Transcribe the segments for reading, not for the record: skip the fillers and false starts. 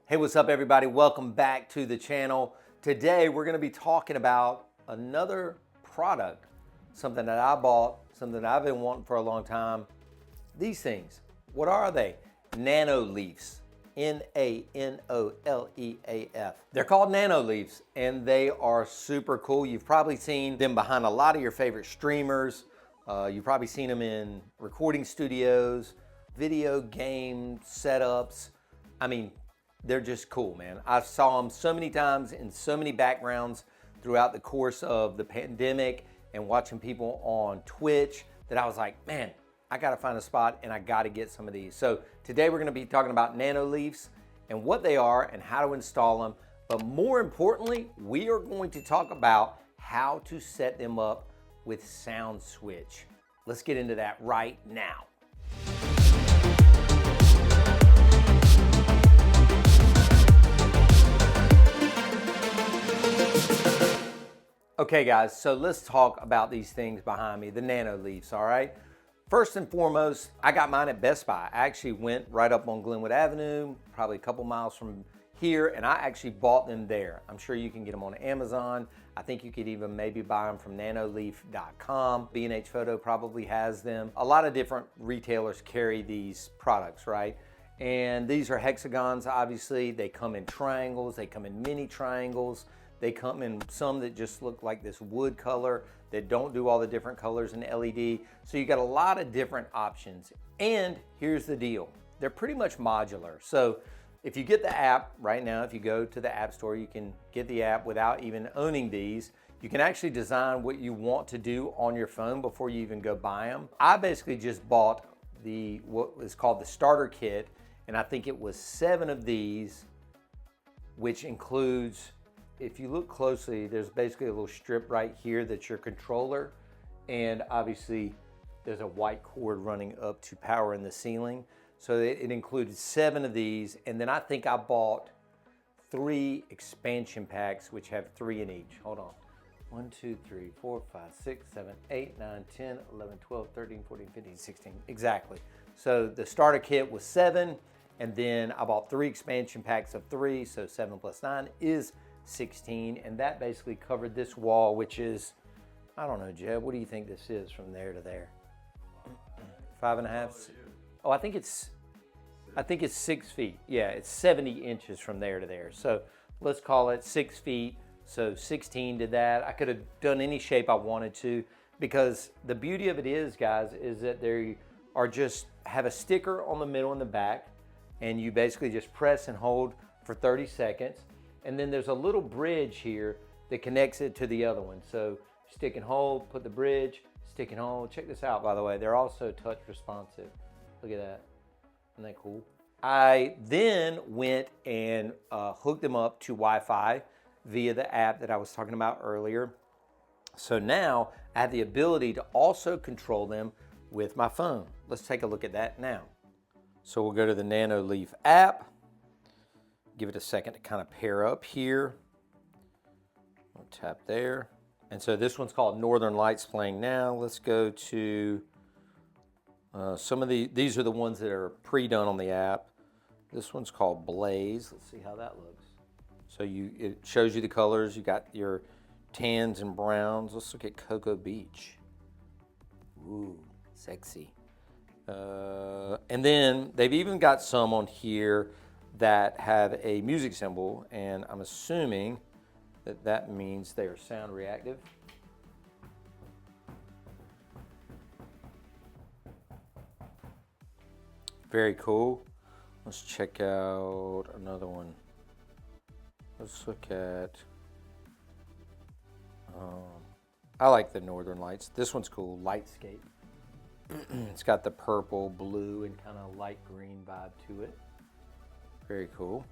Hey, what's up everybody? Welcome back to the channel. Today we're gonna be talking about another product, something that I bought, something that I've been wanting for a long time. These things, what are they? Nanoleafs, N-A-N-O-L-E-A-F. They're called Nanoleafs and they are super cool. You've probably seen them behind a lot of your favorite streamers. You've probably seen them in recording studios, video game setups. I mean, they're just cool, man. I saw them so many times in so many backgrounds throughout the course of the pandemic and watching people on Twitch that I was like, man, I gotta find a spot and I gotta get some of these. So today we're gonna be talking about Nanoleafs and what they are and how to install them. But more importantly, we are going to talk about how to set them up with SoundSwitch. Let's get into that right now. Okay guys, so let's talk about these things behind me, the Nanoleafs, all right? First and foremost, I got mine at Best Buy. I actually went right up on Glenwood Avenue, probably a couple miles from here, and I actually bought them there. I'm sure you can get them on Amazon. I think you could even maybe buy them from nanoleaf.com. B&H Photo probably has them. A lot of different retailers carry these products, right? And these are hexagons, obviously. They come in triangles, they come in mini triangles. They come in some that just look like this wood color that don't do all the different colors in LED. So you got a lot of different options. And here's the deal. They're pretty much modular. So if you get the app right now, if you go to the App Store, you can get the app without even owning these. You can actually design what you want to do on your phone before you even go buy them. I basically just bought what is called the starter kit, and I think it was 7 of these, which includes, if you look closely, there's basically a little strip right here that's your controller, and obviously there's a white cord running up to power in the ceiling. So it included 7 of these, and then I think I bought 3 expansion packs, which have 3 in each. Hold on. 1, 2, 3, 4, 5, 6, 7, 8, 9, 10, 11, 12, 13, 14, 15, 16. Exactly. So the starter kit was 7, and then I bought 3 expansion packs of 3, so 7 plus 9 is 16, and that basically covered this wall, which is, I don't know, Jeb, what do you think this is from there to there? 5.5? Oh, I think it's 6 feet. Yeah, it's 70 inches from there to there. So let's call it 6 feet. So 16 to that. I could have done any shape I wanted to, because the beauty of it is, guys, is that they are have a sticker on the middle and the back, and you basically just press and hold for 30 seconds. And then there's a little bridge here that connects it to the other one. So stick and hold, put the bridge, stick and hold. Check this out, by the way. They're also touch responsive. Look at that. Isn't that cool? I then went and hooked them up to Wi-Fi via the app that I was talking about earlier. So now I have the ability to also control them with my phone. Let's take a look at that now. So we'll go to the Nanoleaf app. Give it a second to kind of pair up here. I'll tap there. And so this one's called Northern Lights playing now. Let's go to some of these are the ones that are pre-done on the app. This one's called Blaze. Let's see how that looks. So it shows you the colors. You got your tans and browns. Let's look at Cocoa Beach. Ooh, sexy. And then they've even got some on here that have a music symbol, and I'm assuming that means they are sound reactive. Very cool. Let's check out another one. Let's look at, I like the Northern Lights. This one's cool, Lightscape. It's got the purple, blue, and kind of light green vibe to it. Very cool.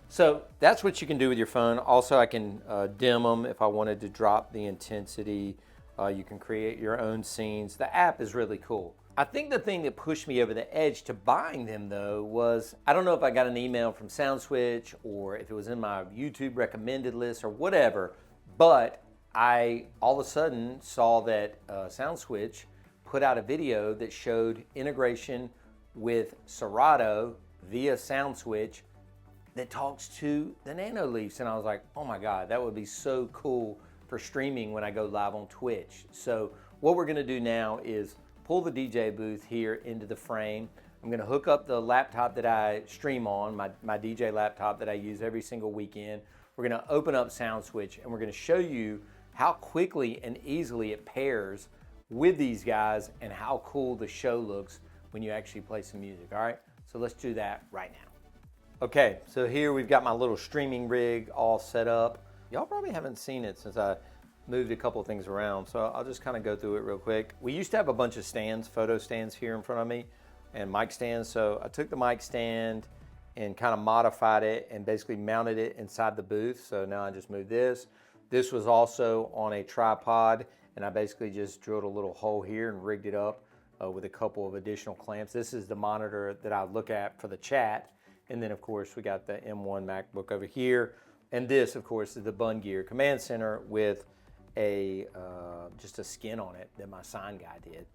So that's what you can do with your phone. Also, I can dim them if I wanted to drop the intensity. You can create your own scenes. The app is really cool. I think the thing that pushed me over the edge to buying them, though, was, I don't know if I got an email from SoundSwitch or if it was in my YouTube recommended list or whatever, but I all of a sudden saw that SoundSwitch put out a video that showed integration with Serato via SoundSwitch that talks to the Nanoleafs. And I was like, oh my God, that would be so cool for streaming when I go live on Twitch. So what we're gonna do now is pull the DJ booth here into the frame. I'm gonna hook up the laptop that I stream on, my DJ laptop that I use every single weekend. We're gonna open up SoundSwitch and we're gonna show you how quickly and easily it pairs with these guys and how cool the show looks when you actually play some music, all right? So let's do that right now. Okay, so here we've got my little streaming rig all set up. Y'all probably haven't seen it since I moved a couple of things around, so I'll just kind of go through it real quick. We used to have a bunch of stands, photo stands here in front of me, and mic stands, so I took the mic stand and kind of modified it and basically mounted it inside the booth. So now I just moved this. This was also on a tripod, and I basically just drilled a little hole here and rigged it up with a couple of additional clamps. This is the monitor that I look at for the chat. And then of course we got the M1 MacBook over here. And this of course is the Bunn Gear Command Center with a just a skin on it that my sign guy did.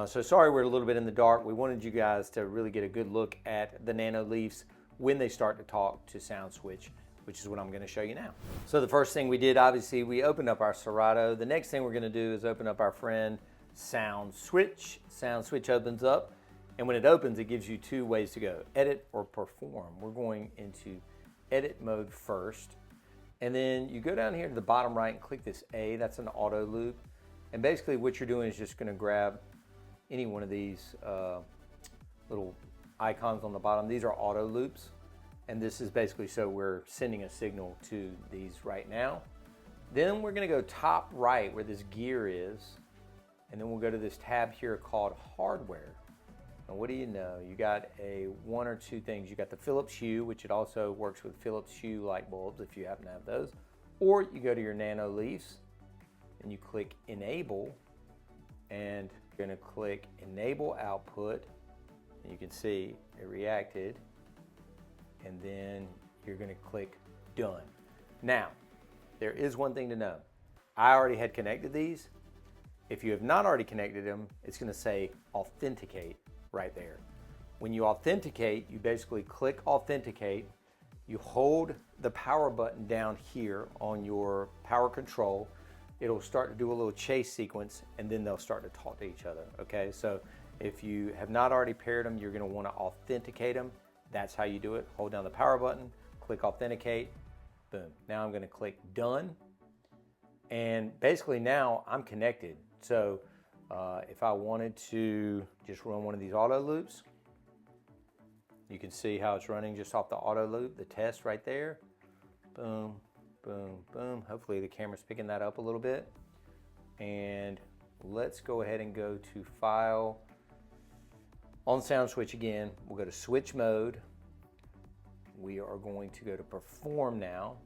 So sorry we're a little bit in the dark. We wanted you guys to really get a good look at the Nanoleafs when they start to talk to SoundSwitch, which is what I'm gonna show you now. So the first thing we did, obviously, we opened up our Serato. The next thing we're gonna do is open up our friend SoundSwitch. SoundSwitch opens up, and when it opens, it gives you two ways to go, edit or perform. We're going into edit mode first, and then you go down here to the bottom right and click this A, that's an auto loop. And basically what you're doing is just gonna grab any one of these little icons on the bottom. These are auto loops. And this is basically so we're sending a signal to these right now. Then we're gonna go top right where this gear is, and then we'll go to this tab here called hardware. And what do you know? You got one or two things. You got the Philips Hue, which it also works with Philips Hue light bulbs if you happen to have those. Or you go to your Nanoleafs and you click enable, and you're gonna click enable output, and you can see it reacted. And then you're gonna click done. Now, there is one thing to know. I already had connected these. If you have not already connected them, it's gonna say authenticate right there. When you authenticate, you basically click authenticate, you hold the power button down here on your power control, it'll start to do a little chase sequence, and then they'll start to talk to each other, okay? So if you have not already paired them, you're gonna wanna authenticate them. That's how you do it. Hold down the power button, click authenticate, boom. Now I'm gonna click done. And basically now I'm connected. So if I wanted to just run one of these auto loops, you can see how it's running just off the auto loop, the test right there. Boom, boom, boom. Hopefully the camera's picking that up a little bit. And let's go ahead and go to File. On SoundSwitch again, we'll go to switch mode. We are going to go to perform now.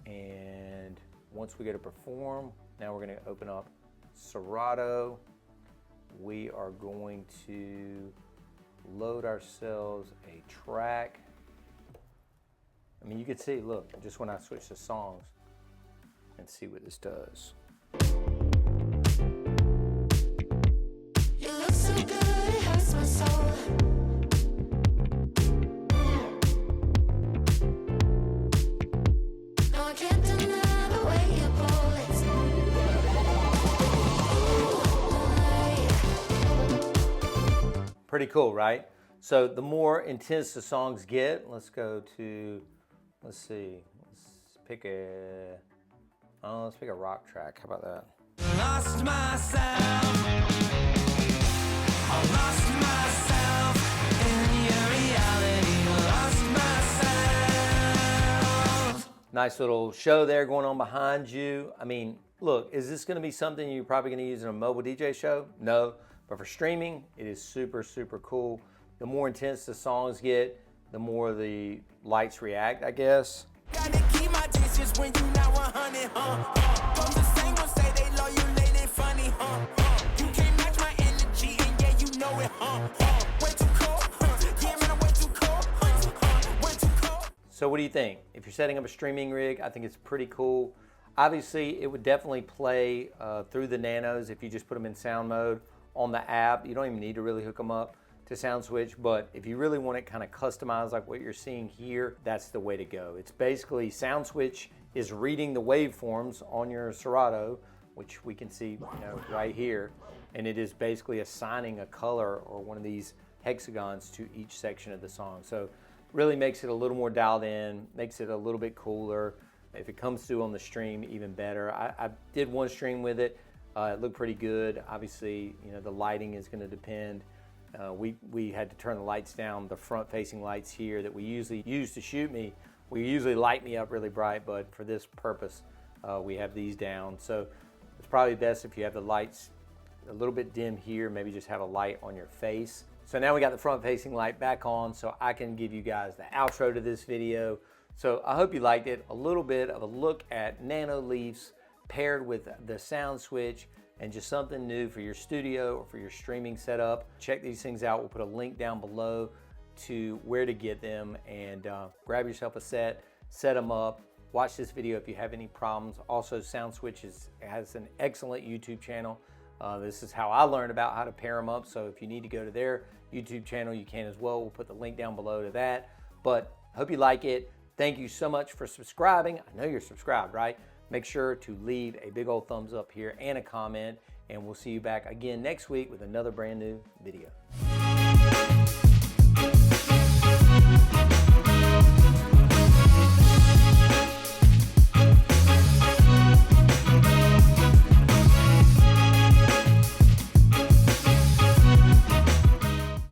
And once we go to perform, now we're gonna open up Serato. We are going to load ourselves a track. I mean, you can see, look, just when I switch to songs and see what this does. Pretty cool, right? So the more intense the songs get, let's go to, let's see, let's pick a rock track. How about that? Lost myself. I lost myself in your reality. Lost myself. Nice little show there going on behind you. I mean, look, is this going to be something you're probably going to use in a mobile DJ show? No. But for streaming, it is super, super cool. The more intense the songs get, the more the lights react, I guess. Gotta keep my distance when you not 100, From the same ones say they love you, lady funny, You can't match my energy, and yeah, you know it, Way too cold, yeah, man, I'm way too cold, way too cold. So what do you think? If you're setting up a streaming rig, I think it's pretty cool. Obviously, it would definitely play through the Nanos if you just put them in sound mode. On the app, you don't even need to really hook them up. to SoundSwitch, but if you really want it kind of customized like what you're seeing here, that's the way to go. It's basically SoundSwitch is reading the waveforms on your Serato, which we can see right here, and it is basically assigning a color or one of these hexagons to each section of the song. So really makes it a little more dialed in, makes it a little bit cooler. If it comes through on the stream, even better. I did one stream with it. It looked pretty good. Obviously, the lighting is going to depend. We had to turn the lights down. The front-facing lights here that we usually use to shoot me, we usually light me up really bright, but for this purpose, we have these down. So it's probably best if you have the lights a little bit dim here, maybe just have a light on your face. So now we got the front-facing light back on, so I can give you guys the outro to this video. So I hope you liked it. A little bit of a look at Nanoleafs paired with the SoundSwitch, and just something new for your studio or for your streaming setup. Check these things out. We'll put a link down below to where to get them, and grab yourself a set them up. Watch this video if you have any problems. Also, SoundSwitch has an excellent YouTube channel. This is how I learned about how to pair them up, so if you need to go to their YouTube channel, you can as well. We'll put the link down below to that. But hope you like it. Thank you so much for subscribing. I know you're subscribed, right? Make sure to leave a big old thumbs up here and a comment, and we'll see you back again next week with another brand new video.